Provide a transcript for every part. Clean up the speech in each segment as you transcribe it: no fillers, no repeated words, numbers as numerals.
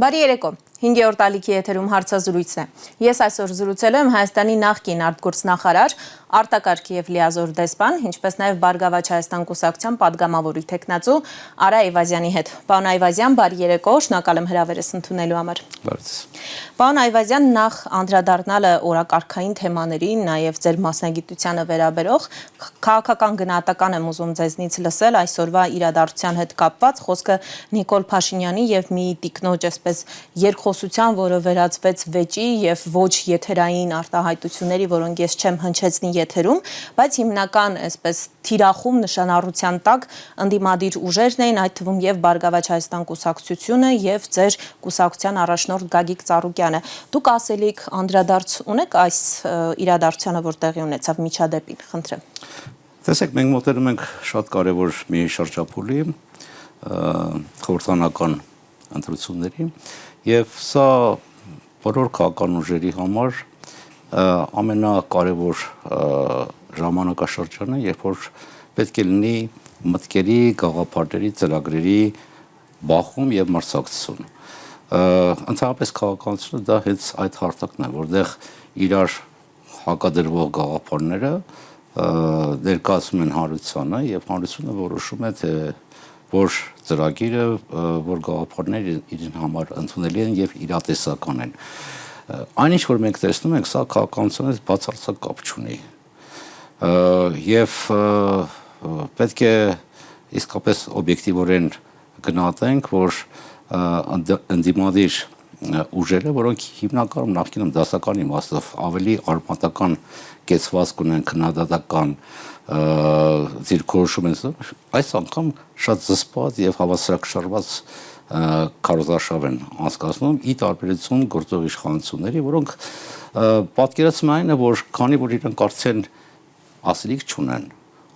Բարի երեկո, 5-րդ ալիքի եթերում հարցազրույցն է։ Ես այսօր զրուցել եմ Հայաստանի նախկին արտգործնախարար, արտակարգ և լիազոր դեսպան, ինչպես նաև Բարգավաճ Հայաստան կուսակցության պատգամավորի թեկնածու Արա Այվազյանի հետ։ Պարոն Այվազյան, բարի երեկո, շնորհակալ եմ հրավերս ընդունելու համար։ Պարոն Այվազյան, նախ անդրադառնալը օրակարգային թեմաներին, նաև ձեր մասնագիտությանը վերաբերող քաղաքական գնահատական եմ ուզում ձեզնից լսել այսօրվա իրադարձության հետ կապված, խոսքը Նիկոլ Փաշինյանի եւ մի տիկնոջ այսպես երկխոսության, որը վերածվեց վեճի եւ ոչ եթերային արտահայտությունների, որոնք ես չեմ հնչեցնի եթերում, բայց հիմնական այսպես թիրախում նշանառության տակ ընդդիմադիր ուժերն էին, այդ թվում եւ Բարգավաճ Հայաստան կուսակցությունը եւ ձեր կուսակցության առաջնորդ Գագիկ Ծառուկյանը։ Դուք ասելիք անդրադարձ ունեք այս իրադարձությանը, որ տեղի ունեցավ միջադեպին, խնդրեմ։ Տեսեք, մենք մոտենում ենք շատ կարևոր մի շրջափուլի խորհրդանական ընտրությունների եւ սա բոլոր քաղաքական ուժերի համար ամենակարևոր ժամանակաշրջանը, երբ որ պետք է լինի մտքերի, գաղափարների, ծրագրերի բախում եւ մրցակցություն։ Ընդհանրապես քաղաքականությունը դա հենց այդ հարթակն է, որտեղ իրար հակադրվող գաղափարները ներկայացում են հանրությանը եւ հանրությունը որոշում է թե որ ծրագիրը, որ գաղափարները իրեն համար ընդունելի են եւ իրատեսական են։ Այնինչ որ մենք տեսնում ենք, սա քաղաքականության հետ բացարձակ կապ չունի։ Եվ պետք է իսկապես օբյեկտիվորեն գնահատենք, որ ընդդիմադիր ուժերը, որոնք հիմնականում նախկինում դասական իմաստով ավելի արմատական կեցվածք ունեն, քննադատական դիրքորոշում են, այս անգամ շատ զսպված եւ հավասարակշռված քարոզարշավ են անցկացնում ի տարբերություն գործող իշխանությունների, որոնք պատկերացնում այն է, որ քանի որ իրենք արդեն ասելիք չունեն,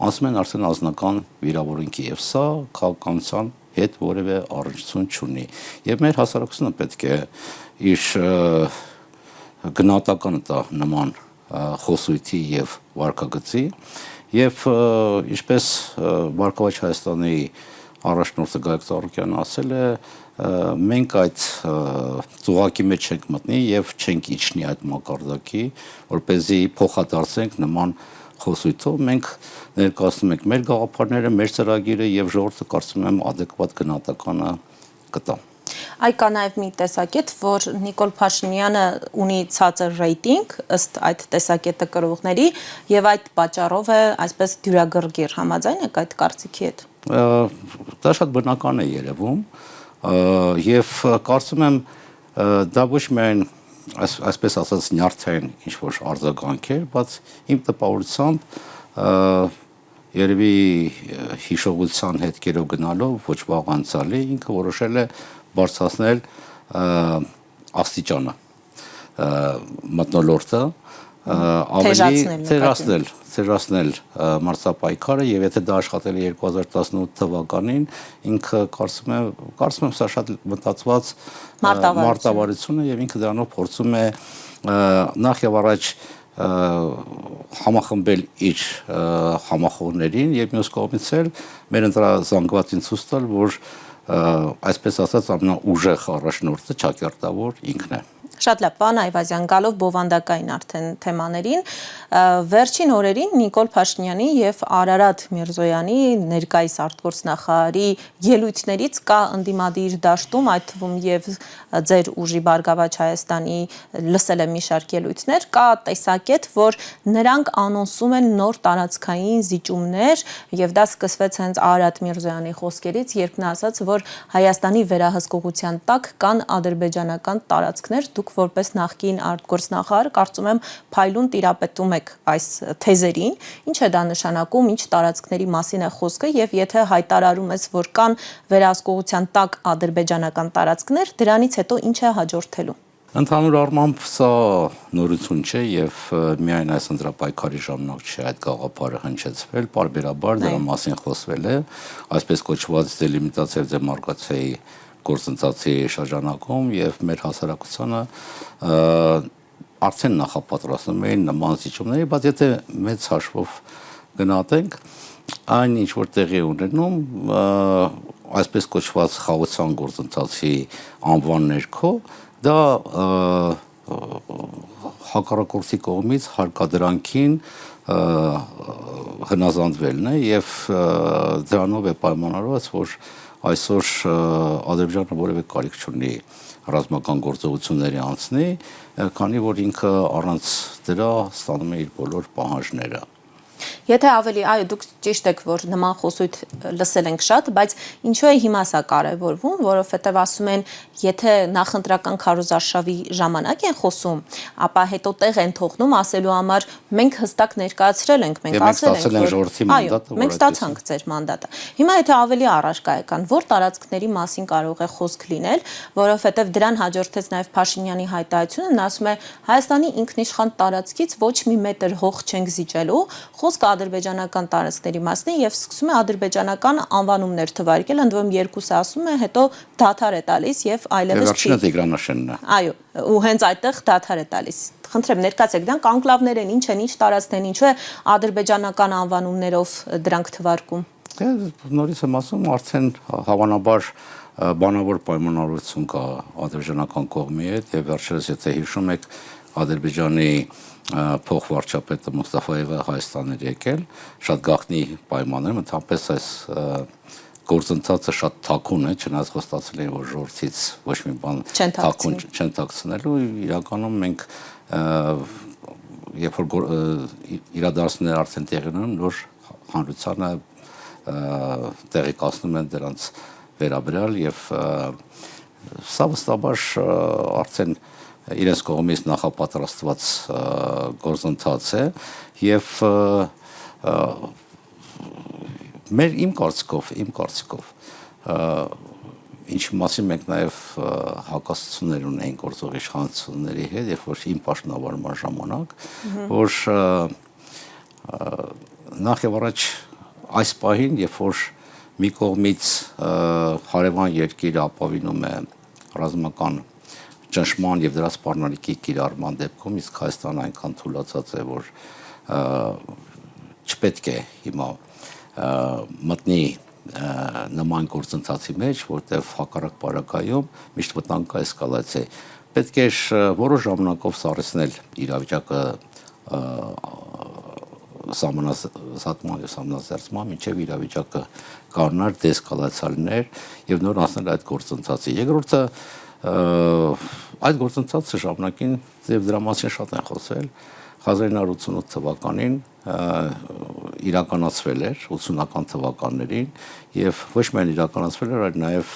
ասում են արդեն անձնական վիրավորանքի եւ սա քաղաքականության հետ որևէ առնչություն չունի։ Եվ մեր հասարակությունը պետք է իր գնահատականը տա նման խոսույթի եւ վարքագծի եւ ինչպես Բարգավաճ Հայաստանի առաջնորդը Գագիկ Ծառուկյանը ասել է, մենք այդ ծուղակի մեջ չենք մտնի եւ չենք իջնի այդ մակարդակի, որպեսզի փոխադարձենք նման խոսույթով, մենք ներկայացնում ենք մեր գաղափարները, մեր ծրագիրը եւ ժողովուրդը կարծում եմ adekvat գնահատականը կտա։ Այ կա նաև մի տեսակետ, որ Նիկոլ Փաշինյանը ունի ցածր ռեյտինգ ըստ այդ տեսակետը կրողների եւ այդ պատճառով է այսպես դյուրագրգիռ, համաձայն եք այդ կարծիքի հետ։ Դա շատ բնական է երևում եւ կարծում եմ դա ոչ միայն այսպես ասած նյարդային ինչ-որ արձագանք էր, բայց իմ տպավորությամբ երևի հիշողության հետքերով գնալով ոչ վաղ անցյալի ինքը որոշել է բարձրացնել աստիճանը մթնոլորտը ավելի թերացնել մարզապայքարը եւ եթե դա աշխատել է 2018 թվականին ինքը կարծում եմ սա շատ մտածված մարտավարություն է եւ ինքը դրանով փորձում է նախ եւ առաջ համախմբել իր համախոհներին եւ մյուս կողմից էլ մեր ընտրազանգվածին ցույց տալ, որ այսպես ասած ամենաուժեղ առաջնորդը ճակերտավոր ինքն է։ Շատ լավ, պարոն Այվազյան, գալով բովանդակային արդեն թեմաներին, վերջին օրերին Նիկոլ Փաշինյանի եւ Արարատ Միրզոյանի ներկայիս արտգործնախարարի ելույթներից կա ընդդիմադիր դաշտում, այդ թվում եւ ձեր ուժի Բարգավաճ Հայաստանի լսել եմ մի շարք ելույթներ, կա տեսակետ, որ նրանք անոնսում են նոր տարածքային զիջումներ եւ դա սկսվեց հենց Արարատ Միրզոյանի խոսքերից, երբ նա ասաց, որ Հայաստանի վերահսկողության տակ կան ադրբեջանական տարածքներ, դուք որպես նախկին արտգործնախարար կարծում եմ փայլուն տիրապետում եք այս թեզերին, ինչ է դա նշանակում, ինչ տարածքների մասին է խոսքը եւ եթե հայտարարում ես, որ կան վերահսկողության տակ ադրբեջանական տարածքներ, դրանից հետո ինչ է հաջորդելու։ Ընդհանուր առմամբ սա նորություն չէ եւ միայն այս ընտրապայքարի ժամանակ չէ այդ գաղափարը հնչեցվել, պարբերաբար դրա մասին խոսվել է, այսպես կոչված դելիմիտացիա եւ դեմարկացիայի գործընթացի շրջանակում եւ մեր հասարակությանը արդեն նախապատրաստում էին նման զիջումների, բայց եթե մեծ հաշվով գնահատենք, այն ինչ որ տեղի ունենում այսպես կոչված խաղաղության գործընթացի անվան ներքո դա հակառակորդի կողմից հարկադրանքին հնազանդվելն է եւ դրանով է պայմանավորված, որ այսօր Ադրբեջանը որևէ կարիք չունի ռազմական գործողությունների անցնի, քանի որ ինքը առանց դրա ստանում է իր բոլոր պահանջները։ Եթե ավելի, այո, դուք ճիշտ եք, որ նման խոսույթ լսել ենք շատ, բայց ինչու է հիմա սա կարևորվում, որովհետև ասում են, եթե նախընտրական քարոզարշավի ժամանակ են խոսում, ապա հետո տեղ են թողնում ասելու համար մենք հստակ ներկայացրել ենք, մենք ասել ենք, որ մենք ստացանք ձեր մանդատը։ Հիմա եթե ավելի առարկա եկան, որ տարածքների մասին կարող է խոսք լինել, որովհետև դրան հաջորդեց նաև Փաշինյանի հայտարարությունը, նա ասում է Հայաստանի ինքնիշխան տարածքից ոչ մի մետր հող չենք զիջելու, խոսքը ադրբեջանական տարածքների մասն է եւ սկսում է ադրբեջանական անվանումներ թվարկել, ընդ որում երկուսը ասում է, հետո դադար է տալիս եւ այլևս չի։ Վերջինը Տիգրանաշենն է։ Այո, ու հենց այդտեղ դադար է տալիս։ Խնդրեմ, ներկայացեք, դրանք անկլավներ են, ինչ են, ինչ տարածքներ են, ինչու է ադրբեջանական անվանումներով դրանք թվարկում։ Նորից եմ ասում, արդեն հավանաբար բանավոր պայմանավորություն կա ադրբեջանական կողմի հետ եւ վերջերս եթե հիշում եք Ադրբեջանի փոխվարչապետը Մուստաֆայևը Հայաստան էր եկել, շատ գաղտնի պայմաններում, ընդհանրապես այս գործընթացը շատ թաքուն է, չնայած խոստացել էին, որ ժողովրդից ոչ մի բան թաքուն չեն թաքցնելու, իրականում մենք երբ որ իրադարձությունները արդեն տեղի ունեն, նոր հանրությանը տեղեկացնում են դրանց վերաբերյալ եւ սա վստահաբար արդեն իրենց կողմից նախապատրաստված գործընթաց է եւ իմ կարծիքով ինչի մասին մենք նաեւ հակասություններ ունենք գործող իշխանությունների հետ, երբ որ իմ պաշտոնավարման ժամանակ, որ նախ եւ առաջ այս պահին, երբ որ մի կողմից հարևան երկիրը ապավինում է ռազմական ճնշման եւ դրա սպառնալիքի կիրառման դեպքում, իսկ Հայաստանը այնքան թույլատրած է, որ չպետք է հիմա մտնի նման գործընթացի մեջ, որտեղ հակառակ բարակայում միշտ վտանգ կա էսկալացիա։ Պետք է որոշ ժամանակով սառեցնել իրավիճակը սահմանազատման եւ սահմանազերծման մինչեւ իրավիճակը կանոնար դեսկալացիաներ եւ նոր անցնել այդ գործընթացի։ Երկրորդը այդ գործընթացը ժամանակին եւ դրա մասին շատ են խոսել 1988 թվականին իրականացվել էր 80-ական թվականներին եւ ոչ միայն իրականացվել էր, այլ նաեւ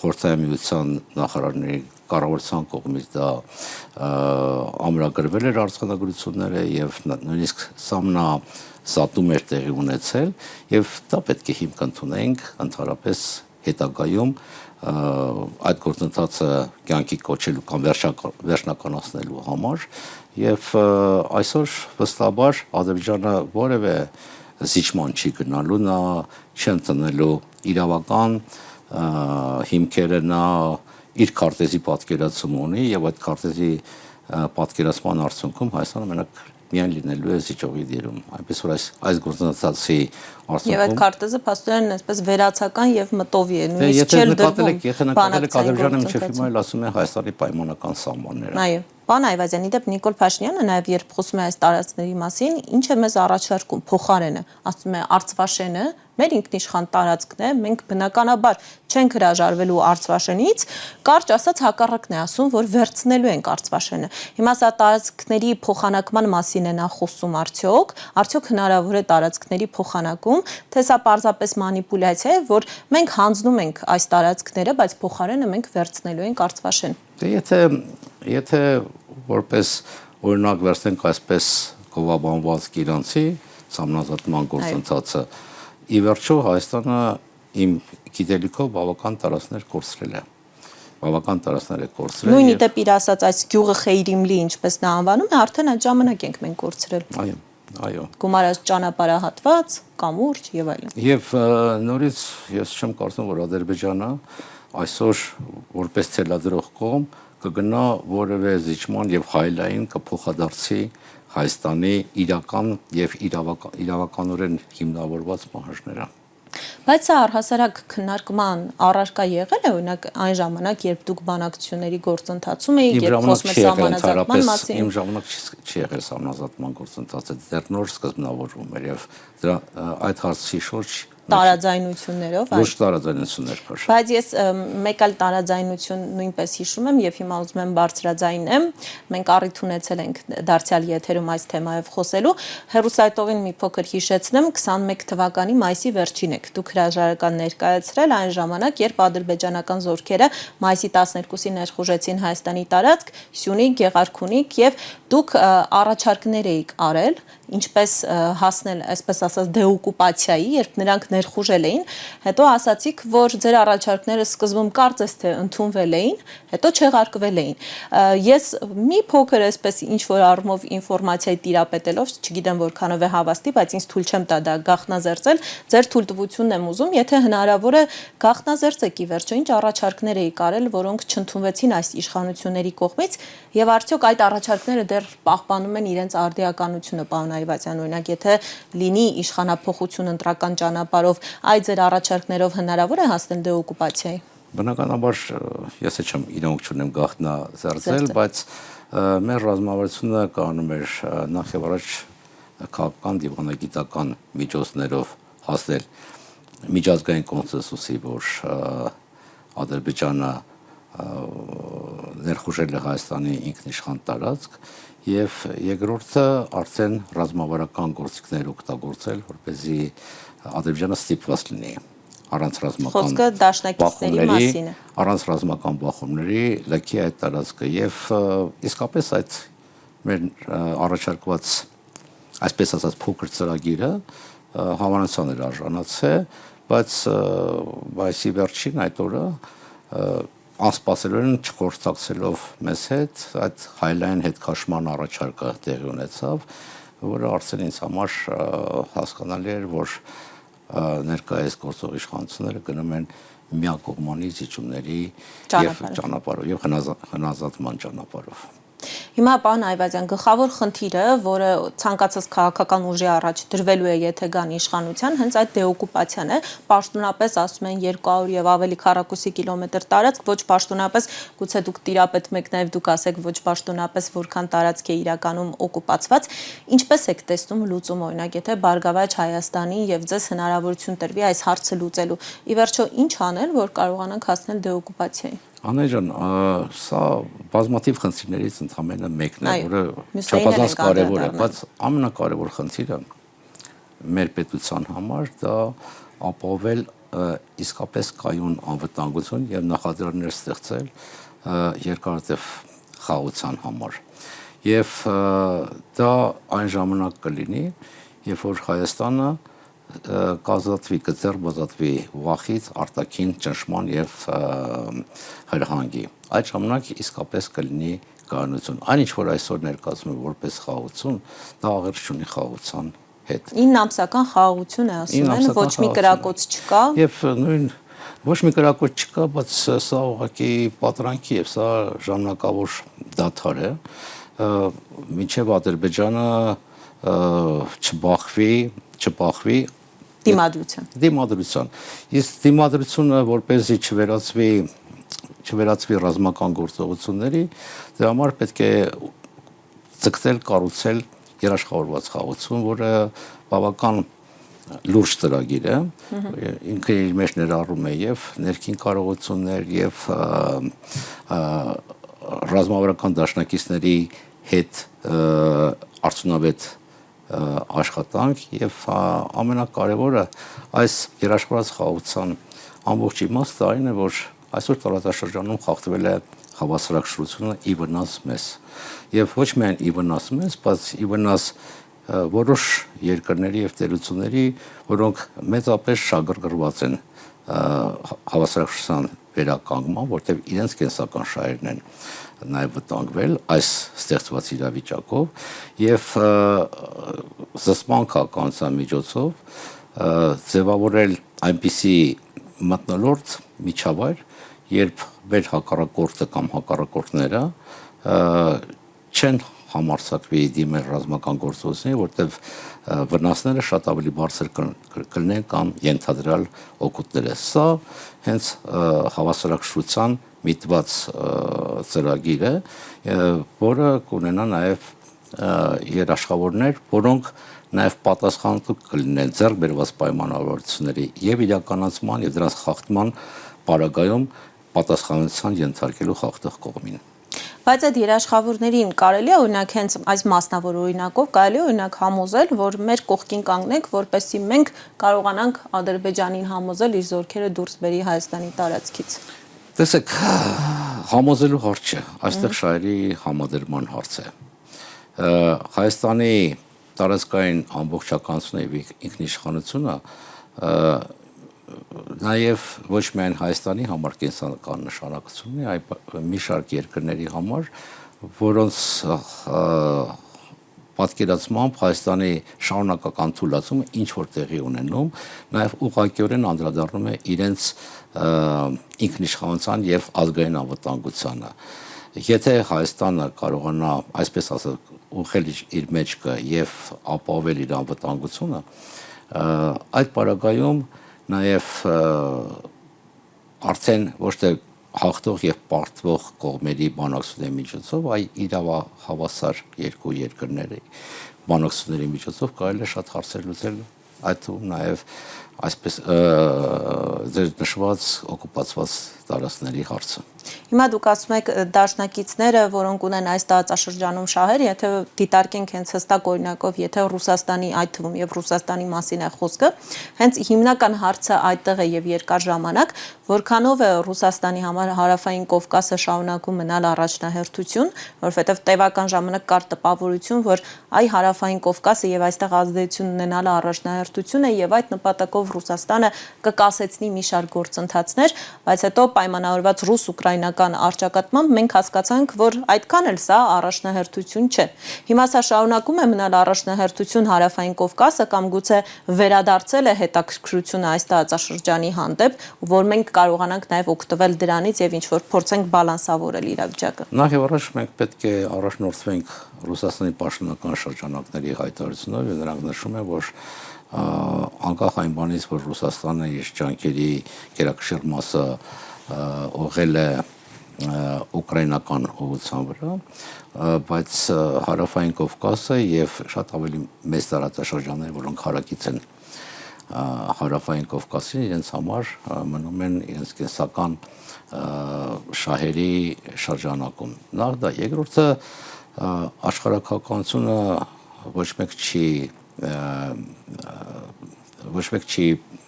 Խորհրդային Միության նախարարների կառավարության կողմից դա ամրագրվել էր արձանագրությունները եւ նույնիսկ սամնազատում էր տեղի ունեցել եւ դա պետք է հիմք ընդունենք ընդհանրապես հետագայում այդ գործընթացը կյանքի կոչելու կամ վերջնականացնելու համար եւ այսօր վստահաբար Ադրբեջանը որևէ զիջման չի գնալու, նա չի ընդունելու իրավական հիմքերը, նա իր քարտեզի պատկերացում ունի եւ այդ քարտեզի պատկերացման արդյունքում Հայաստանը մենակ միայն լինելու է զիջողի դերում, այնպես որ այս գործընթացի արդյունքում եւ այդ քարտեզը փաստորեն այսպես վերացական եւ մտովի է, նույնիսկ չէ դրվում։ Եթե նկատել եք Ադրբեջանը մինչև հիմա էլ ասում է Հայաստանի պայմանական սահմանները։ Այո, Պարոն Այվազյանի դեպ Նիկոլ Փաշինյանը նաև երբ խոսում է այս տարածքների մասին, ինչ է մեզ առաջարկում փոխարենը, ասում է Արցվաշենը մեր ինքնիշխան տարածքն է, մենք բնականաբար չենք հրաժարվելու Արցվաշենից, կարճ ասած հակառակն է ասում, որ վերցնելու ենք Արցվաշենը։ Հիմա սա տարածքների փոխանակման մասին է նա խոսում արդյոք հնարավոր է տարածքների փոխանակում, թե սա պարզապես մանիպուլյացիա է, որ մենք հանձնում ենք այս տարածքները, բայց փոխարենը մենք վերցնելու ենք Արցվաշեն։ Եթե որպես օրինակ վերցնենք այսպես գովաբանված Իրանցի սահմանազատման գործընթացը, ի վերջո Հայաստանը իմ գիտելիքով բավական տարածքներ կորցրել է։ Նույն դեպ իր ասած այս գյուղը Խեյրիմլի, ինչպես նա անվանում է, արդեն այդ ժամանակ ենք մենք կորցրել։ Այո։ Գումարած ճանապարհահատված, կամուրջ եւ այլն։ Եվ նորից ես չեմ կարծում, որ Ադրբեջանը այսօր որպես ցելադրող կողմ կգնա որևէ զիջման եւ հայլային կփոխադարձի Հայաստանի իրական եւ իրավականորեն հիմնավորված պահանջները։ Բայց սա առհասարակ քննարկման առարկա եղել է, օրինակ այն ժամանակ, երբ դուք բանակցությունների գործընթացում էիք, երբ խոսում եք սահմանազատման մասին։ Իմ ժամանակ չի եղել սահմանազատման գործընթացը, դեռ նոր սկզբնավորվում էր եւ դրա այդ հարցի շուրջ տարաձայնություններով ոչ տարաձայնություններ կար։ Բայց ես մեկ այլ տարաձայնություն նույնպես հիշում եմ եւ հիմա ուզում եմ բարձրաձայնեմ։ Մենք առիթ ունեցել ենք դարձյալ եթերում այս թեմայով խոսելու։ Հերոսայտովին մի փոքր հիշեցնեմ, 21 թվականի մայիսի վերջին եք դուք հրաժարական ներկայացրել այն ժամանակ, երբ ադրբեջանական զորքերը մայիսի 12-ին ներխուժեցին Հայաստանի տարածք, Սյունիք, Գեղարքունիք եւ դուք առաջարկներ էիք արել, ինչպես հասնել, այսպես ասած, դեօկուպացիայի, երբ նրանք ներխուժել էին, հետո ասացիք, որ ձեր առաջարկները սկզբում կարծես թե ընդունվել էին, հետո չեղարկվել էին։ Ես մի փոքր այսպես ինչ որ առումով ինֆորմացիայի տիրապետելով, չգիտեմ որքանով է հավաստի, բայց ինձ թույլ չեմ տա դա գաղտնազերծել, ձեր թույլտվությունն եմ ուզում, եթե հնարավոր է գաղտնազերծեք ի վերջո ինչ առաջարկներ էիք արել, որոնք չընդունվեցին այս իշխանությունների կողմից, եւ արդյոք այդ առաջարկները դեռ պահպանում են իրենց արդիականությունը, պարոն Այվազյան, օրինակ եթե լինի իշխանափոխություն ընտրական ճանապարհով, այդ ձեր առաջարկներով հնարավոր է հասնել դեօկուպացիայի։ Բնականաբար ես չեմ իրենք չունեմ գաղտնազերծել, բայց մեր ռազմավարությունը կանոնում էր նախ եւ առաջ քաղաքական դիվանագիտական միջոցներով հասնել միջազգային կոնսենսուսի, որ Ադրբեջանը ներխուժել է Հայաստանի ինքնիշխան տարածք եւ երկրորդը արդեն ռազմավարական գործիքներ օգտագործել, որպեսզի Ադրբեջանը ստիպված լինի առանց ռազմական խոսքը դաշնակիցների մասին է, առանց ռազմական բախումների լքի այդ տարածքը եւ իսկապես այդ մեր առաջարկված այսպես ասած փոքր ծրագիրը հավանության էր արժանացել, բայց մայիսի վերջին այդ օրը անսպասելիորեն չխորհրդակցելով մեզ հետ այդ հայլային հետքաշման առաջարկը տեղի ունեցավ, որը արդեն ինձ համար հասկանալի էր, որ ներկայիս գործող իշխանությունները գնում են միակողմանի զիջումների եւ ճանապարհով եւ հնազատման ճանապարհով։ Հիմա պարոն Այվազյան, գլխավոր խնդիրը, որը ցանկացած քաղաքական ուժի առաջ դրվելու է, եթե գան իշխանության, հենց այդ դեօկուպացիան է, պաշտոնապես ասում են 200 եւ ավելի քառակուսի կիլոմետր տարածք, ոչ պաշտոնապես, գուցե դուք տիրապետում եք նաեւ դուք ասեք ոչ պաշտոնապես որքան տարածք է իրականում օկուպացված, ինչպես եք տեսնում լուծում, օրինակ, եթե Բարգավաճ Հայաստանի եւ ձեզ հնարավորություն տրվի այս հարցը լուծելու։ Ի վերջո ինչ անել, որ կարողանանք հասնել դեօկուպացիայի։ Անե ջան, սա բազմաթիվ խնդիրներից ընդամենը մեկն է, որը չափազանց կարևոր է, բայց ամենակարևոր խնդիրը մեր պետության համար դա ապահովել իսկապես կայուն անվտանգություն եւ նախաձեռներ ստեղծել երկարատև խաղաղության համար։ Եվ դա այն ժամանակ կլինի, երբ որ Հայաստանը կազատվի, կձեռբազատվի վախից, արտաքին ճնշման եւ հրահանգի։ Այդ ժամանակ իսկապես կլինի կայունություն։ Այն ինչ որ այսօր ներկայացնում է որպես խաղաղություն, դա աղերս չունի խաղաղության հետ։ 9 ամսական խաղաղություն է ասում են, ոչ մի կրակոց չկա։ Եվ նույն ոչ մի կրակոց չկա, բայց սա ուղղակի պատրանքի եւ սա ժամանակավոր դադար է։ Մինչեւ Ադրբեջանը չբախվի դիմադրության։ Իսկ դիմադրությունը որպեսզի չվերածվի ռազմական գործողությունների, դրա համար պետք է ձգտել կառուցել երաշխավորված խաղաղություն, որը բավական լուրջ ծրագիր է, ինքը իր մեջ ներառում է եւ ներքին կարողություններ եւ ռազմավարական դաշնակիցների հետ արդյունավետ աշխատանք եւ ամենակարևորը այս երաշխավորված խաղաղության ամբողջ իմաստը այն է, որ այսօր տարածաշրջանում խախտվել է հավասարակշռությունը ի վնաս մեզ եւ ոչ միայն ի վնաս մեզ, բայց ի վնաս որոշ երկրների եւ տերությունների, որոնք մեծապես շագրգռված են հավասարակշռության վերականգնման, որտեղ իրենց կենսական շահերն են նաև վտանգվել այս ստեղծված իրավիճակով եւ զսպման քաղաքականության միջոցով ձևավորել այնպիսի մթնոլորտ միջավայր, երբ մեր հակառակորդը կամ հակառակորդները չեն համարձակվի դիմել ռազմական գործողությունների, որտեղ վնասները շատ ավելի բարձր կլինեն կամ ենթադրյալ օգուտները։ Սա հենց հավասարակշռության միտված ծրագիր է, որը կունենա նաև երաշխավորներ, որոնք նաև պատասխանատու կլինեն ձեռք բերված պայմանավորվածությունների եւ իրականացման եւ դրանց խախտման պարագայում պատասխանատվության ենթարկելու խախտող կողմին։ Բայց այդ երաշխավորներին կարելի է օրինակ հենց այս մասնավոր օրինակով կարելի է օրինակ համոզել, որ մեր կողքին կանգնենք, որպեսզի մենք կարողանանք Ադրբեջանին համոզել իր զորքերը դուրս բերի Հայաստանի տարածքից։ Տեսեք, համոզելու հարց չէ, այստեղ շահերի համադրման հարց է։ Հայաստանի տարածքային ամբողջականությունը եւ ինքնիշխանությունը նաև ոչ միայն Հայաստանի համար կենսական նշանակություն ունի, այլ մի շարք երկրների համար, որոնց պատկերացմամբ Հայաստանի շարունակական թուլացումը ինչ որ տեղի ունենում, նաև ուղղակիորեն անդրադառնում է իրենց ինքնիշխանության եւ ազգային անվտանգությանը։ Եթե Հայաստանը կարողանա, այսպես ասած, ուղղել իր մեջքը եւ ապահովել իր անվտանգությունը, այդ պարագայում նաև արդեն ոչ թե հաղթող եւ պարտվող կողմերի բանակցությունների միջոցով, այլ իրավահավասար երկու երկրների բանակցությունների միջոցով կարելի է շատ հարցեր լուծել, այդ թվում նաև այսպես ձեր նշված օկուպացված տարածքների հարցը։ Հիմա դուք ասում եք դաշնակիցները, որոնք ունեն այս տարածաշրջանում շահեր, եթե դիտարկենք հենց հստակ օրինակով, եթե Ռուսաստանի, այդ թվում եւ Ռուսաստանի մասին է խոսքը, հենց հիմնական հարցը այդտեղ է եւ երկար ժամանակ, որքանով է Ռուսաստանի համար հարավային Կովկասը շարունակում մնալ առաջնահերթություն, որովհետեւ տևական ժամանակ կար տպավորություն, որ այ հարավային Կովկասը եւ այստեղ ազդեցություն ունենալը առաջնահերթություն է եւ այդ նպատակով Ռուսաստանը կկասեցնի մի շարք գործընթացներ, բայց հետո պայմանավորված ռուս-ուկրաինական առճակատմամբ մենք հասկացանք, որ այդքան էլ սա առաջնահերթություն չէ։ Հիմա սա շարունակում է մնալ առաջնահերթություն հարավային Կովկասը կամ գուցե վերադարձել է հետաքրքրությունը այս տարածաշրջանի հանդեպ, որ մենք կարողանանք նաև օգտվել դրանից եւ ինչ որ փորձենք բալանսավորել իրավիճակը։ Նախ եւ առաջ մենք պետք է առաջնորդվենք Ռուսաստանի պաշտոնական շրջանակների հայտարարությունով եւ նրանք նշում են, որ անկախ այն բանից, որ Ռուսաստանը իր ջանքերի գերակշիռ մասը ուղղել է ուկրաինական ուղղության վրա, բայց հարավային Կովկասը եւ շատ ավելի մեծ տարածաշրջաններ, որոնք հարակից են հարավային Կովկասին, իրենց համար մնում են իրենց կենսական շահերի շրջանակում։ Նախ դա, երկրորդը աշխարհակահաղականությունը ոչ մեկ չի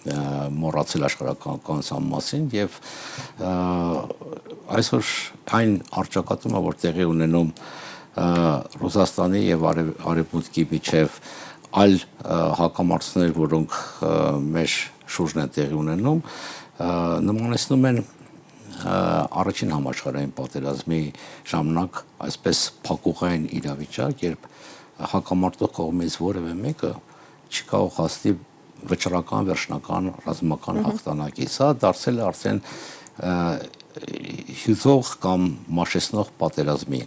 մոռացել աշխարհակահաղականության մասին եւ այսօր այն առճակատումը, որ տեղի ունենում Ռուսաստանի եւ Արևմուտքի միջև այլ հակամարտություններ, որոնք մեր շուրջն են տեղի ունենում, նմանեցնում են առաջին համաշխարհային պատերազմի ժամանակ այսպես փակուղային իրավիճակ, երբ հակամարտող կողմից որևէ մեկը չի կարող հասնի վճռական վերջնական ռազմական հաղթանակի։ Սա դարձել է արդեն հյուծող կամ մաշեցնող պատերազմի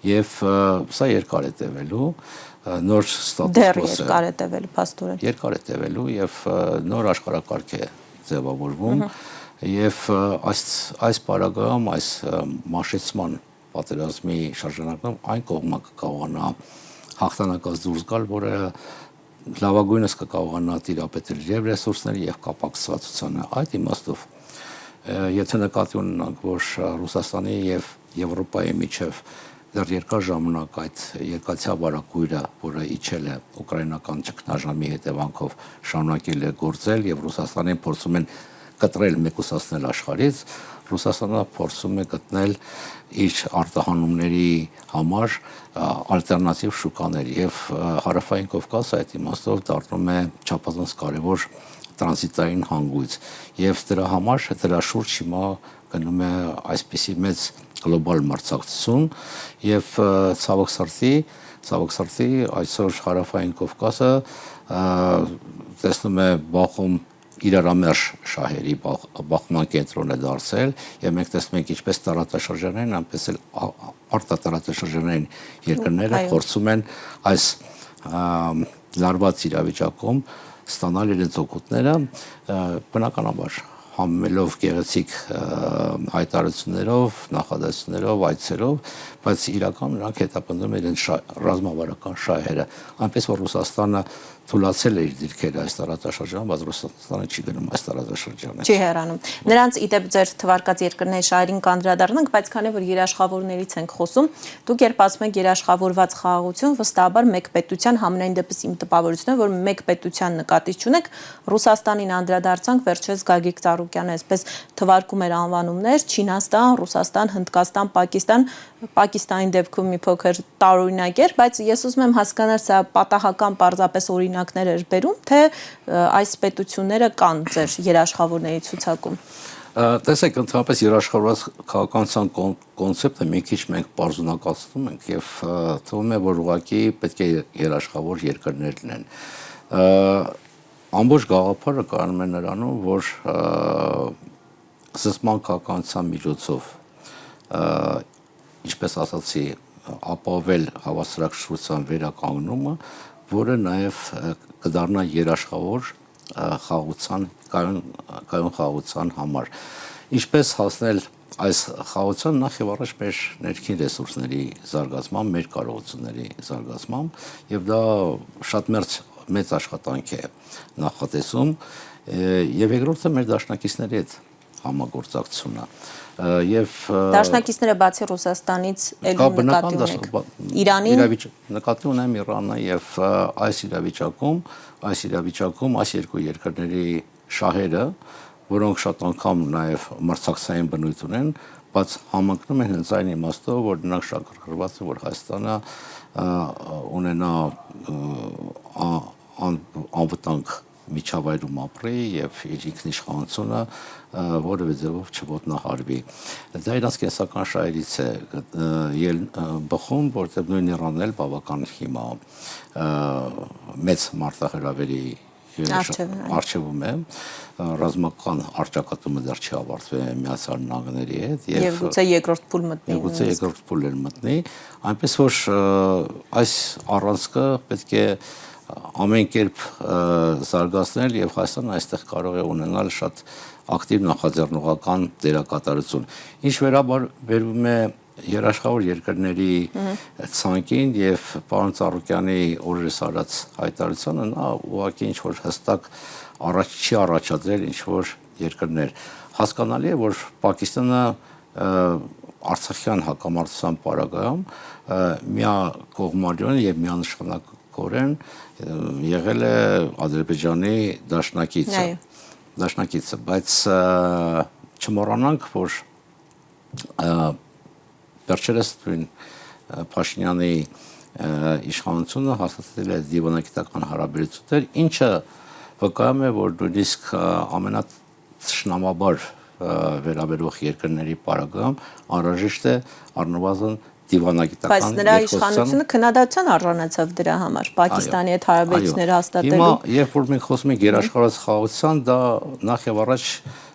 եւ սա երկար է տևելու, նոր ստատուս երկար է տևելու, փաստորեն։ Երկար է տևելու եւ նոր աշխարհակարգ է ձևավորվում եւ այս պարագայում այս մաշեցման պատերազմի շրջանակում այն կողմը կկարողանա հաղթանակած դուրս գալ, որը լավագույնս կկարողանա տիրապետել եւ ռեսուրսների եւ կապակցվածությանը։ Այդ իմաստով եթե նկատի ունենանք, որ Ռուսաստանի եւ Եվրոպայի միջև դեռ երկար ժամանակ այդ երկաթյա վարակույրը, որը իջել է ուկրաինական ճգնաժամի հետևանքով, շարունակել է գործել եւ Ռուսաստանին փորձում են կտրել մեկուսացնել աշխարհից, Ռուսաստանը փորձում է գտնել իր արտահանումների համար ալտերնատիվ շուկաներ եւ հարավային Կովկասը այդ իմաստով դառնում է չափազանց կարեւոր տրանզիտային հանգույց եւ դրա համար դրա շուրջ հիմա գնում է այսպիսի մեծ գլոբալ մրցակցություն եւ ցավոք սրտի այսօր հարավային Կովկասը տեսնում է Բախում իրարամերժ շահերի բախման կենտրոն է դարձել եւ մենք տեսնում ենք ինչպես տարածաշրջանային, այնպես էլ արտատարածաշրջանային երկրները փորձում են այս լարված իրավիճակում ստանալ իրենց օգուտները բնականաբար համելով գեղեցիկ հայտարարություններով, նախադասություններով, այցերով, բայց իրական նրանք հետապնդում են իրենց ռազմավարական շահերը, այնպես որ Ռուսաստանը թույլատրել է իր դիրքերը այս տարածաշրջանում, բայց Ռուսաստանը չի գնում այս տարածաշրջանը։ Չի հեռանում։ Նրանց իդեպ ձեր թվարկած երկրների շահերին կանդրադառնանք, բայց քանի որ երաշխավորներից ենք խոսում, դուք երբ ասում եք երաշխավորված խաղաղություն, վստահաբար մեկ պետության համենայն դեպս իմ տպավորությունն է, որ մեկ պետության նկատի չունեք, Ռուսաստանին անդրադարձանք, վերջերս Գագիկ Ծառուկյանը այսպես թվարկում էր անվանումներ՝ Չինաստան, Ռուսաստան, Հնդկաստան, Պակիստան, Պակիստանի դեպքում մի փոքր տարօրինակ էր, բայց ես ուզում եմ հասկանալ, սա պատահական պարզապես օրինակներ էր բերում, թե այս պետությունները կան ձեր երաշխավորների ցուցակում։ Տեսեք, ընդհանրապես երաշխավորված քաղաքականության կոնցեպտը մի քիչ մենք պարզունակացնում ենք եւ թվում է, որ ուղղակի պետք է երաշխավոր երկրներն են։ Ամբողջ գաղափարը կայանում է նրանում, որ զսպման քաղաքականության միջոցով ինչպես ասացի, ապավել հավասարակշռության վերականգնումը, որը նաև կդառնա երաշխավոր խաղաղության, կայուն խաղաղության համար։ Ինչպես հասնել այս խաղաղության նախ եւ առաջ մեր ներքին ռեսուրսների զարգացման, մեր կարողությունների զարգացման, եւ դա շատ մեծ աշխատանք է նախատեսում, եւ երկրորդը մեր դաշնակիցների հետ համագործակցությունը եւ դաշնակիցները բացի Ռուսաստանից ել նկատի ունեք Իրանին նկատի ունեմ Իրանը եւ այս իրավիճակում այս երկու երկրների շահերը, որոնք շատ անգամ նաեւ մրցակցային բնույթ ունեն, բայց համընկնում են հենց այն իմաստով, որ նրանք շահագրգռված են, որ Հայաստանը ունենա անվտանգ միջավայրում ապրի եւ իր ինքնիշխանությունը որևէ ձևով չոտնահարվի։ Դա իրանց կենսական շահերից է բխում, որտեղ նույն Իրանն էլ բավական հիմա մեծ մարտահրավերի արժևում է, ռազմական առճակատումը դեռ չի ավարտվել Միացյալ Նահանգների հետ եւ գուցե երկրորդ փուլ մտնի։ Գուցե երկրորդ փուլեր մտնի, այնպես որ այս առանցքը պետք է ամեն կերպ զարգացնել եւ Հայաստանը այստեղ կարող է ունենալ շատ ակտիվ նախաձեռնողական դերակատարություն։ Ինչ վերաբերում է երաշխավոր երկրների ցանկին եւ պարոն Ծառուկյանի օրերս արած հայտարարությանը, նա ուղղակի ինչ որ հստակ չի առաջադրել ինչ որ երկրներ։ Հասկանալի է, որ Պակիստանը Արցախյան հակամարտության պարագայում միակողմարիորեն եւ միանշանակորեն եղել է Ադրբեջանի դաշնակիցը, բայց չմոռանանք, որ վերջերս Փաշինյանի իշխանությունը հաստատել է դիվանագիտական հարաբերություններ, ինչը վկայում է, որ նույնիսկ ամենաթշնամաբար վերաբերող երկրների պարագայում անհրաժեշտ է առնվազն դիվանագիտական բայց նրա իշխանությունը քննադատության արժանացավ դրա համար Պակիստանի հետ հարաբերություններ հաստատելու։ Հիմա երբ որ մենք խոսում ենք երաշխավորված խաղաղության, դա նախ եւ առաջ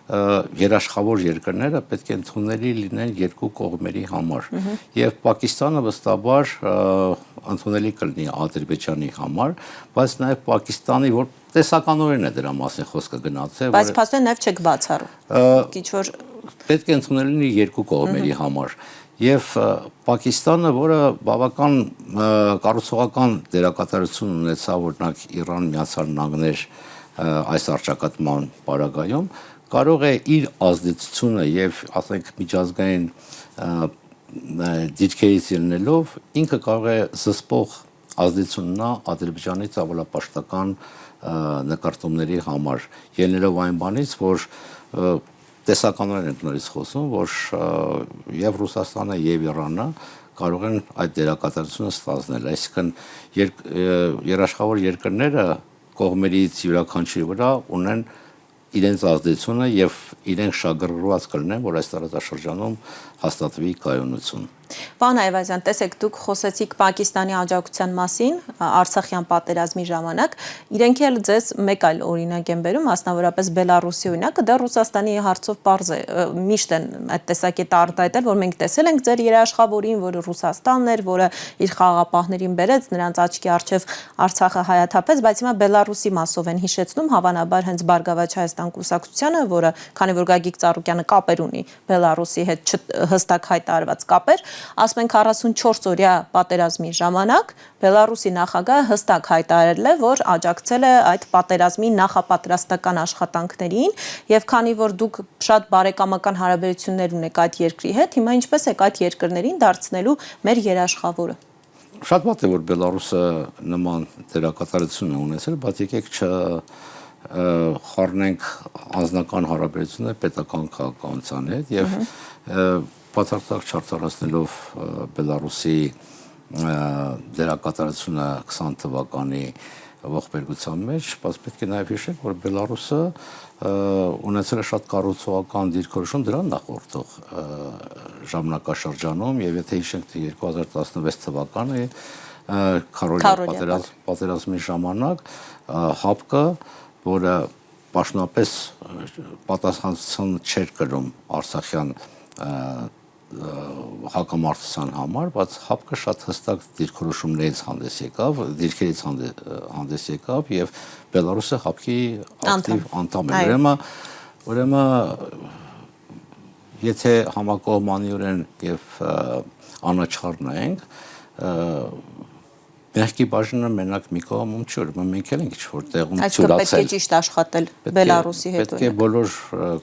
երաշխավոր երկրները պետք է ընդունելի լինեն երկու կողմերի համար եւ Պակիստանը վստահաբար ընդունելի կլինի Ադրբեջանի համար, բայց նաեւ Պակիստանի որ տեսականորեն է դրա մասին խոսքը գնացել, բայց փաստորեն նաեւ չեք բացառում։ Քիչ որ պետք է ընդունելի լինի երկու կողմերի համար։ Եվ Պակիստանը, որը բավական կառուցողական դերակատարություն ունեցավ օրինակ Իրան, Միացյալ Նահանգներ այս առճակատման պարագայում, կարող է իր ազդեցությունը եւ ասենք միջազգային դիրքերից ելնելով ինքը կարող է զսպող ազդեցություն ունենա Ադրբեջանի ցավալապաշտական նկարտումների համար, ելնելով այն բանից, որ տեսականորեն ենք նորից խոսում, որ եւ Ռուսաստանը եւ Իրանը կարող են այդ դերակատարությունը ստանձնել, այսինքն երաշխավոր երկրները կողմերից յուրաքանչյուրի վրա ունեն իրենց ազդեցությունը եւ իրենք շահագրգռված կլինեն, որ այս տարածաշրջանում հաստատվի կայունություն։ Պարոն Այվազյան, տեսեք, դուք խոսեցիք Պակիստանի աջակցության մասին Արցախյան պատերազմի ժամանակ, իրենք էլ ձեզ մեկ այլ օրինակ են բերում, մասնավորապես Բելարուսի օրինակը, դա Ռուսաստանի հարցով պարզ է, միշտ են այդ տեսակետը արտահայտել, որ մենք տեսել ենք ձեր երաշխավորին, որը Ռուսաստանն էր, որը իր խաղաղապահներին բերեց, նրանց աչքի առջև Արցախը հայաթափեց, բայց հիմա Բելարուսի մասով են հիշեցնում, հավանաբար հենց Բարգավաճ Հայաստան կուսակցությանը, որը քանի որ Գագիկ Ծառուկյանը կապեր ունի Բելարուսի հետ հստակ հայտարարված կապեր, ասում են 44 օրյա պատերազմի ժամանակ Բելարուսի նախագահը հստակ հայտարարել է, որ աջակցել է այդ պատերազմի նախապատրաստական աշխատանքներին եւ քանի որ դուք շատ բարեկամական հարաբերություններ ունեք այդ երկրի հետ, հիմա ինչպես եք այդ երկրներին դարձնելու մեր երաշխավորը։ Շատ վատ է, որ Բելարուսը նման դերակատարություն է ունեցել, բայց եկեք չխառնենք անձնական հարաբերությունները պետական քաղաքականության հետ եւ բացարձակ չարդարացնելով Բելարուսի դերակատարությունը 20 թվականի ողբերգության մեջ, բայց պետք է նաև հիշենք, որ Բելարուսը ունեցել է շատ կառուցողական դիրքորոշում դրան նախորդող ժամանակաշրջանում եւ եթե հիշենք թե 2016 թվականը քարոզիա պատերազմի ժամանակ ՀԱՊԿ, որը պաշտոնապես պատասխանատվություն չէր կրում Արցախյան հակամարտության համար, բայց ՀԱՊԿ-ը շատ հստակ դիրքորոշումներից հանդես եկավ եւ Բելարուսը ՀԱՊԿ-ի ակտիվ անդամ է։ Ուրեմն եթե համակողմանիորեն եւ անաչառ նայենք, մեղքի բաժինը մենակ մի կողմում չի, ուրեմն մենք էլ ենք ինչ-որ տեղում ցուրացել։ Այսինքն պետք է ճիշտ աշխատել Բելարուսի հետ։ Պետք է բոլոր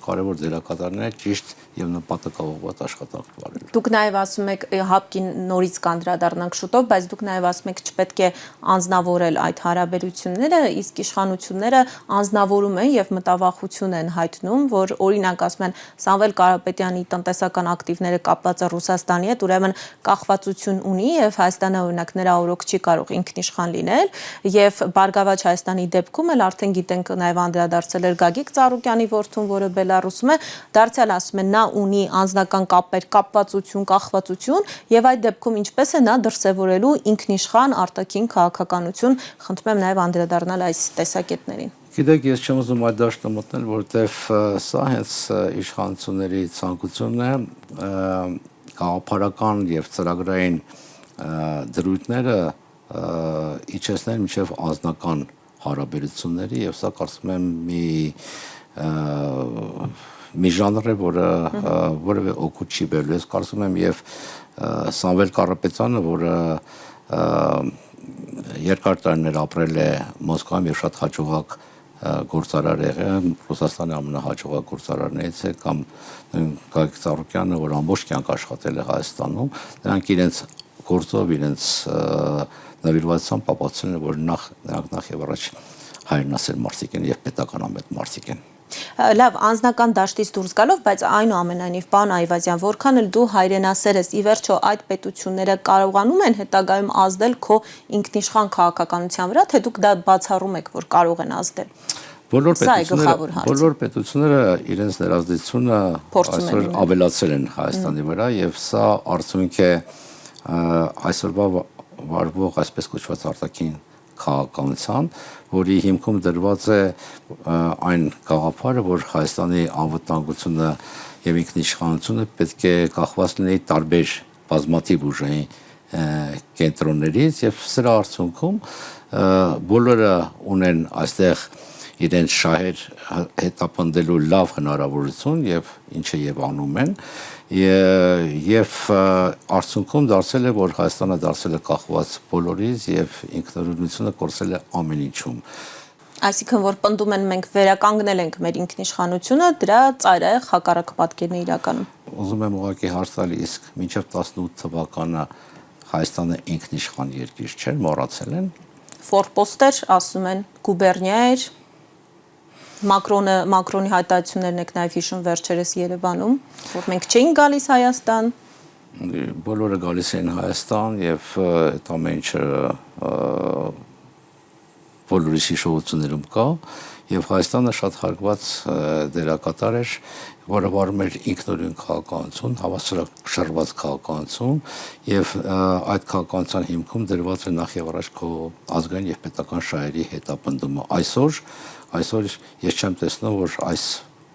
կարևոր դերակատարները ճիշտ եւ նպատակաուղղված աշխատանք վարել։ Դուք նաեւ ասում եք ՀԱՊԿ-ին նորից կանդրադառնանք շուտով, բայց դուք նաեւ ասում եք չպետք է անձնավորել այդ հարաբերությունները, իսկ իշխանությունները անձնավորում են եւ մտավախություն են հայտնում, որ օրինակ ասում են Սամվել Կարապետյանի տնտեսական ակտիվները կապված է Ռուսաստանի հետ, ուրեմն կախվածություն ունի եւ Հայաստանը օրինակ նրա օրոք չի կարող ինքնիշխան լինել եւ Բարգավաճ Հայաստանի դեպքում էլ արդեն գիտենք նաեւ անդրադարձել էր Գագիկ Ծառուկյանի որդուն, որը Բելարուսում է, դարձյալ ասում են նա ունի անձնական կապեր, կապվածություն, կախվածություն եւ այդ դեպքում ինչպես է նա դրսեւորելու ինքնիշխան արտաքին քաղաքականություն, խնդրում եմ նաեւ անդրադառնալ այս տեսակետներին։ Գիտեք, ես չեմ ուզում այդ դաշտը մտնել, որտեվ սա հենց իշխանությունների ցանկությունն է գաղափարական եւ ծրագրային դրույթները իջեցնել մինչև անձնական հարաբերությունների եւ սա կարծում եմ մի ժանր է, որը որևէ օգուտ չի բերելու։ Ես կարծում եմ եւ Սամվել Կարապետյանը, որը երկար տարիներ ապրել է Մոսկվայում եւ շատ հաջողակ գործարար եղել, Ռուսաստանի ամենահաջողակ գործարարներից է, կամ Գագիկ Ծառուկյանը, որ ամբողջ կյանք աշխատել է Հայաստանում, նրանք իրենց գործով իրենց նվիրվածությամբ ապացուցել են, որ նրանք նախ եւ առաջ հայրենասեր մարդիկ են եւ պետականամետ մարդիկ են։ Լավ, անձնական դաշտից դուրս գալով, բայց այնուամենայնիվ, պարոն Այվազյան, որքան էլ դու հայրենասեր ես, ի վերջո այդ պետությունները կարողանում են հետագայում ազդել քո ինքնիշխան քաղաքականության վրա, թե դուք դա բացառում եք, որ կարող են ազդել։ Բոլոր պետությունները իրենց ներազդեցությունը այսօր ավելացել են Հայաստանի վրա եւ սա արդյունք է այսօրվա վարվող այսպես կոչված արտաքին քաղաքականության, որի հիմքում դրված է այն գաղափարը, որ Հայաստանի անվտանգությունը եւ ինքնիշխանությունը պետք է կախված լինի տարբեր բազմաթիվ ուժային կենտրոններից եւ սրա արդյունքում բոլորը ունեն այստեղ իրենց շահեր հետապնդելու լավ հնարավորություն եւ ինչը եւ անում են եւ արդյունքում դարձել է, որ Հայաստանը դարձել է կախված բոլորից եւ ինքնուրույնությունը կորցրել է ամեն ինչում։ Այսինքն, որ պնդում են մենք վերականգնել ենք մեր ինքնիշխանությունը, դրա ծայրահեղ հակառակ պատկերն է իրականում։ Ուզում եմ ուղղակի հարց տալ, իսկ մինչև 18 թվականը Հայաստանը ինքնիշխան երկիր չէր, մոռացել են։ Ֆորպոստեր, ասում են, գուբերնիա էր, Մակրոնի հայտարարություններն եք նաև հիշում վերջերս Երևանում, որ մենք չէինք գալիս Հայաստան։ Բոլորը գալիս էին Հայաստան եւ այդ ամեն ինչը բոլորի հիշողություններում կա եւ Հայաստանը շատ հարգված դերակատար էր, որը վարում էր ինքնուրույն քաղաքականություն, հավասարաշրջված քաղաքականություն եւ այդ քաղաքականության հիմքում դրված է նախ եւ առաջ քո ազգային եւ պետական շահերի հետապնդումը։ Այսօր ես չեմ տեսնում, որ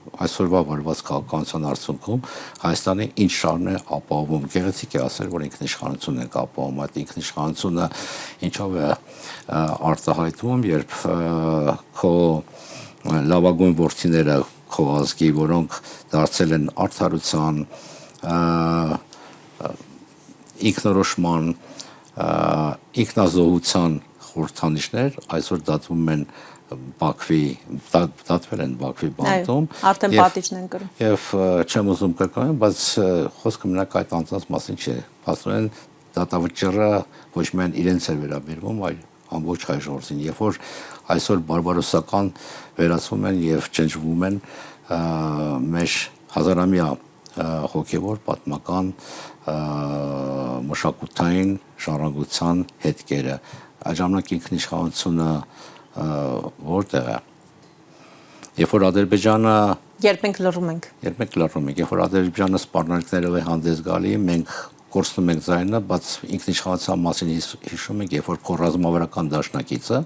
այսօրվա վարված քաղաքականության արդյունքում Հայաստանի ինչ շահն է ապահովում։ Գեղեցիկ է ասել, որ ինքնիշխանություն ենք ապահովում, այդ ինքնիշխանությունը ինչով է արտահայտվում, երբ քո լավագույն ворթիները քո ազգի, որոնք դարձել են արդարության, ինքնորոշման, ինքնազոհության խորհրդանիշներ, այսօր դատվում են դատվել են Բաքվի բանտում արդեն պատիժն են կրում եւ չեմ ուզում կրկնել, բայց խոսքը մենակ այդ անձանց մասին չէ, փաստորեն դատավճիռը ոչ միայն իրենց է վերաբերվում, այլ ամբողջ հայ ժողովրդին, երբ որ այսօր բարբարոսական վերացվում են եւ ճնջվում են մեր հազարամյա հոգեվոր պատմական մշակութային ժառանգության հետքերը, այդ ժամանակ ինքնիշխանությունը որտեղ է։ Երբ որ Ադրբեջանը երբ մենք լռում ենք, երբ որ Ադրբեջանը սպառնալիքներով է հանդես գալի, մենք կորցնում ենք ձայնը, բայց ինքնիշխանության մասին հիշում ենք, երբ որ քո ռազմավարական դաշնակիցը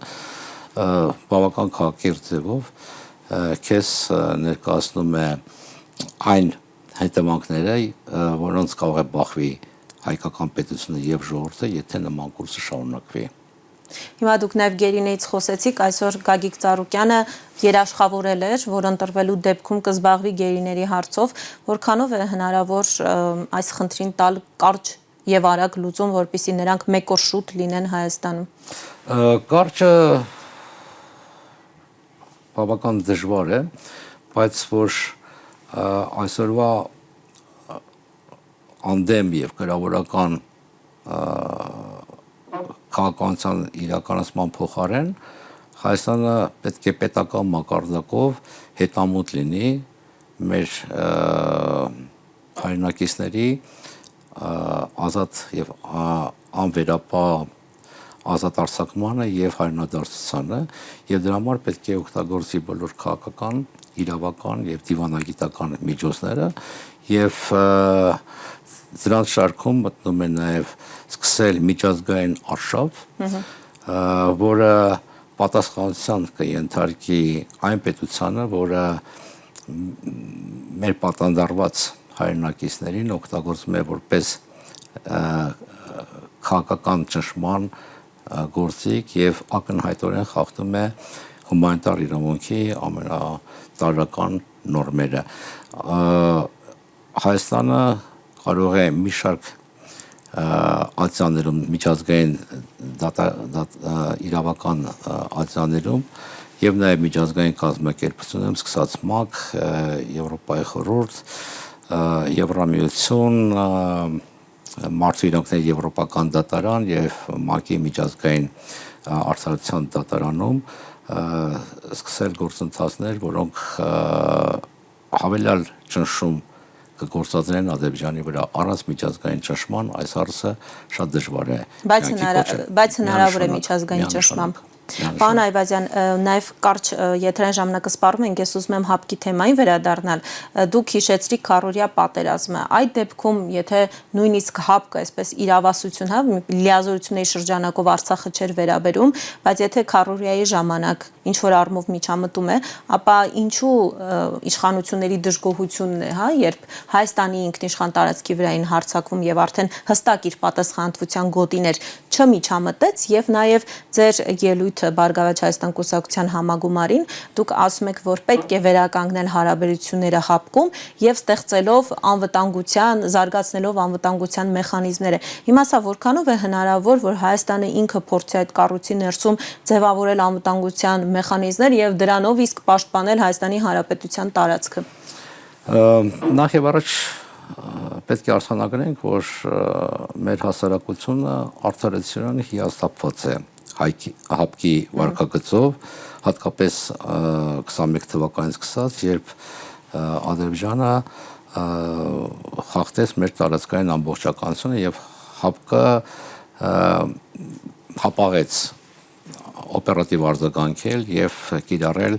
բավական քաղաքակիրթ ձևով քեզ ներկայացնում է այն հետևանքները, որոնց կարող է բախվի հայկական պետությունը եւ ժողովուրդը, եթե նման կուրսը շարունակվի։ Հիմա դուք նաև Գերինեից խոսեցիք, այսօր Գագիկ Ծառուկյանը երաշխավորել էր, որ ընտրվելու դեպքում կզբաղվի գերիների հարցով, որքանով է հնարավոր այս խնդրին տալ կարճ եւ արագ լուծում, որպեսզի նրանք մեկ օր շուտ լինեն Հայաստանում։ Կարճը բավական դժվար է, բայց որ այսօրվա անդեմ եւ գրավորական քաղաքականության իրականացման փոխարեն Հայաստանը պետք է պետական մակարդակով հետամուտ լինի մեր հայրենակիցների ազատ եւ անվերապահ ազատ արձակմանը եւ հայրենադարձությանը եւ դրա համար պետք է օգտագործի բոլոր քաղաքական, իրավական եւ դիվանագիտական միջոցները եւ դրանց շարքում մտնում է նաև սկսել միջազգային արշավ, որը պատասխանատվության կենթարկի այն պետությանը, որը մեր պատանդարված հայրենակիցներին օգտագործում է որպես քաղաքական ճնշման գործիք եւ ակնհայտորեն խախտում է հումանիտար իրավունքի ամենատարրական նորմերը։ Հայաստանը կարող է մի շարք ատյաններում, միջազգային իրավական ատյաններում եւ նաեւ միջազգային կազմակերպություններում, սկսած ՄԱԿ, Եվրոպայի խորհուրդ, Եվրամիություն, Մարդու իրավունքների եվրոպական դատարան եւ ՄԱԿ-ի միջազգային արդարության դատարանում սկսել գործընթացներ, որոնք հավելյալ ճնշում կգործադրեն Ադրբեջանի վրա առանց միջազգային ճնշման այս հարցը շատ դժվար է։ Բայց հնարավոր է միջազգային ճնշմամբ։ Պարոն Այվազյան, նաև կարճ եթերային ժամանակը սպառում ենք, ես ուզում եմ հապկի թեմային վերադառնալ։ Դուք հիշեցրիք քառօրյա պատերազմը։ Այդ դեպքում, եթե նույնիսկ հապկը, այսպես իրավասություն, հա, լիազորությունների շրջանակով Արցախը չէր վերաբերում, բայց եթե քառօրյայի ժամանակ ինչ որ առումով միջամտում է, ապա ինչու իշխանությունների դժգոհությունն է, հա, երբ Հայաստանի ինքնիշխան տարածքի վրա էին հարձակվում եւ արդեն հստակ իր պատասխանատվության գոտիներ չմիջամտեց եւ նաեւ ձեր ելույթը Բարգավաճ Հայաստան կուսակցության համագումարին դուք ասում եք, որ պետք է վերականգնել հարաբերությունները հապկում եւ ստեղծելով անվտանգության, զարգացնելով անվտանգության մեխանիզմները։ Հիմա սա որքանով է հնարավոր, որ Հայաստանը ինքը փորձի այդ կառույցի ներսում ձևավորել անվտանգության մեխանիզմներ եւ դրանով իսկ պաշտպանել Հայաստանի Հանրապետության տարածքը։ Նախ եւ առաջ պետք է արձանագրենք, որ մեր հասարակությունը արդարացիորեն հիասթափված է հապկի վարկագծով, հատկապես 21 թվականից սկսած, երբ Ադրբեջանը խախտեց մեր տարածքային ամբողջականությունը եւ հապկը հապաղեց օպերատիվ արձագանքել եւ կիրառել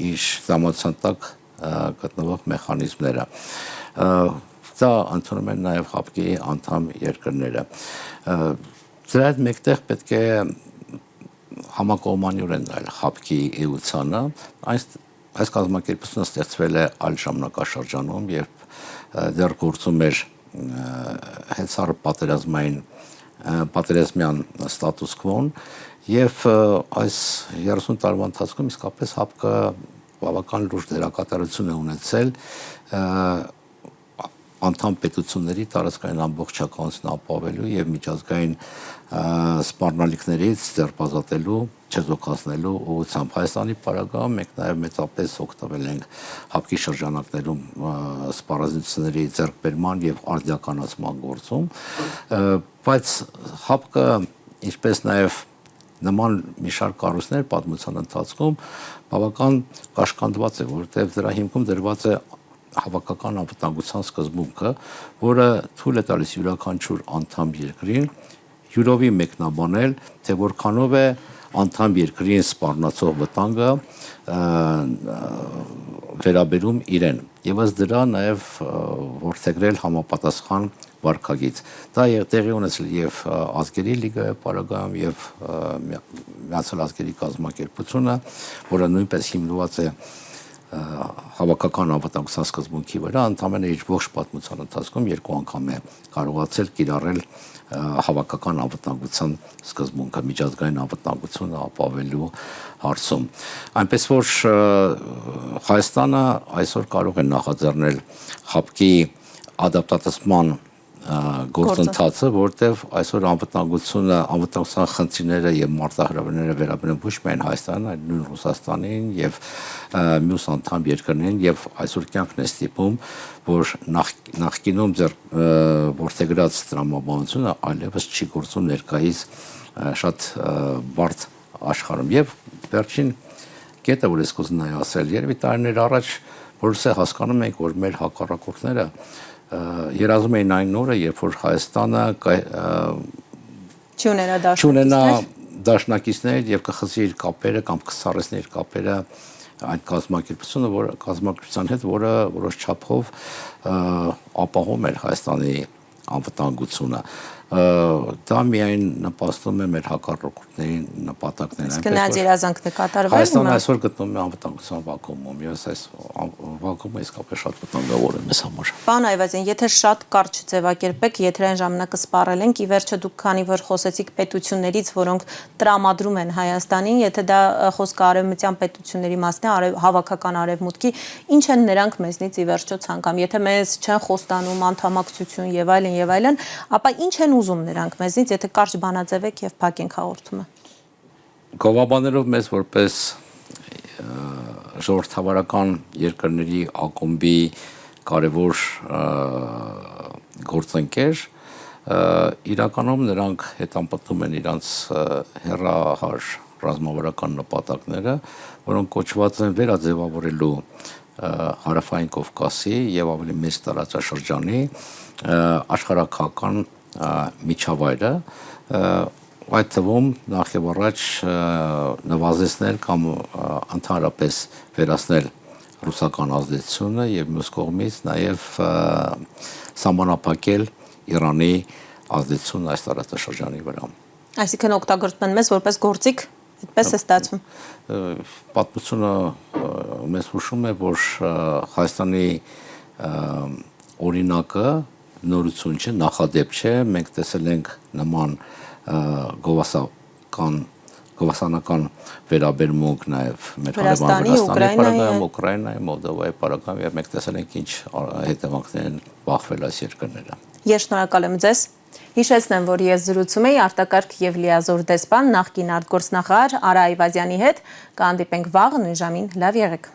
իր զամացան տակ գտնվող մեխանիզմները։ Դա ընդունում են նաև ՀԱՊԿ-ի անդամ երկրները։ Դրա հետ մեկտեղ պետք է համակողմանիորեն նայել ՀԱՊԿ-ի էությանը, այս կազմակերպությունը ստեղծվել է այլ ժամանակաշրջանում, երբ դեռ գործում էր հետսառը պատերազմյան ստատուս քվոն, եւ այս 30 տարվա ընթացքում իսկապես ՀԱՊԿ-ը բավական լուրջ դերակատարություն է ունեցել անդամ պետությունների տարածքային ամբողջականությունը ապահովելու եւ միջազգային սպառնալիքներից ձեռբազատելու, չեզոքացնելու ուղղությամբ։ Հայաստանի պարագայում մենք նաեւ մեծապես օգտվել ենք ՀԱՊԿ-ի շրջանակներում սպառազինությունների ձեռքբերման եւ արդիականացման գործում, բայց ՀԱՊԿ-ը, ինչպես նաեւ նման մի շարք կառույցներ պատմության ընթացքում բավական կաշկանդված է, որովհետեւ դրա հիմքում դրված է հավաքական անվտանգության սկզբունքը, որը թույլ է տալիս յուրաքանչյուր անդամ երկրին յուրովի մեկնաբանել, թե որքանով է անդամ երկրին սպառնացող վտանգը վերաբերում իրեն։ Եվ ըստ դրա նաև որդեգրել համապատասխան վարքագիծ։ Դա տեղի ունեցել եւ ազգերի լիգայի պարագայում եւ Միացյալ Ազգերի կազմակերպությունը, որը նույնպես հիմնված է հավաքական անվտանգության սկզբունքի վրա, ընդամենը իր ողջ պատմության ընթացքում երկու անգամ է կարողացել կիրառել հավաքական անվտանգության սկզբունքը միջազգային անվտանգությունը ապահովելու հարցում։ Այնպես որ Հայաստանը այսօր կարող է նախաձեռնել ՀԱՊԿ-ի ադապտացման գործընթացը, որտեղ այսօր անվտանգության խնդիրները եւ մարտահրավերները վերաբերում ոչ միայն Հայաստանին, այլ նույն Ռուսաստանին եւ մյուս անդամ երկրներին եւ այսօր կյանքն է ստիպում, որ նախկինում որդեգրած տրամաբանությունը այլևս չի գործում ներկայիս շատ բարդ աշխարհում։ Եվ վերջին կետը, որ ես կուզենայի ասել, երևի տարիներ առաջ որս է հասկանում ենք, որ մեր հակառակորդները երազում էին այն օրը, երբ որ Հայաստանը չունենա դաշնակիցներ եւ կխզի իր կապերը կամ կսառեցնի իր կապերը այն կազմակերպության հետ, որը որոշ չափով ապահովում էր Հայաստանի անվտանգությունը։ Դա միայն նպաստում է մեր հակառակորդների նպատակներին։ Իսկ նայած երազանք նկատառվել Հայաստանը այսօր գտնվում է անվտանգության վակուումում, եւ այս վակուումը իսկապես շատ վտանգավոր է մեզ համար։ Պարոն Այվազյան, եթե շատ կարճ ձևակերպեք, եթերային ժամանակը սպառել ենք, ի վերջո դուք քանի որ խոսեցիք պետություններից, որոնք տրամադրում են Հայաստանին, եթե դա խոսքը արևմտյան պետությունների մասն է, հավաքական արևմուտքի, ինչ են նրանք մեզնից ի վերջո ցանկանում, եթե մեզ չեն խոստանում անդամակցություն եւ այլն, ապա ինչ են ուզում նրանք մեզնից, եթե կարճ բանաձևեք եւ փակենք հաղորդումը։ Գովաբաներով մեզ որպես ժողովրդավարական երկրների ակումբի կարևոր գործընկեր, իրականում նրանք հետապնդում են իրանց հեռահար ռազմավարական նպատակները, որոնք կոչված են վերաձևավորելու Հարավային Կովկասի եւ ավելի մեծ տարածաշրջանի աշխարհակական միջավայրը, այդ թվում նախ եւ առաջ նվազեցնել կամ ընդհանրապես վերացնել ռուսական ազդեցությունը եւ մյուս կողմից նաեւ սահմանափակել Իրանի ազդեցությունն այս տարածաշրջանի վրա։ Այսինքն օգտագործում են մեզ որպես գործիք, այդպես է ստացվում։ Պատմությունը մեզ հուշում է, որ Հայաստանի օրինակը նորություն չէ, նախադեպ չէ, մենք տեսել ենք նման գովասանական վերաբերմունք նաև մեր Վրաստանի, Ուկրաինայի, Մոլդովայի պարագայում եւ մենք տեսել ենք ինչ հետևանքներ են բախվել այս երկրները։ Ես շնորհակալ եմ ձեզ։ Հիշեցնեմ, որ ես զրուցում էի արտակարգ եւ լիազոր դեսպան նախկին արտգործնախարար Արա Այվազյանի հետ, կհանդիպենք վաղը նույն ժամին, լավ եղեք։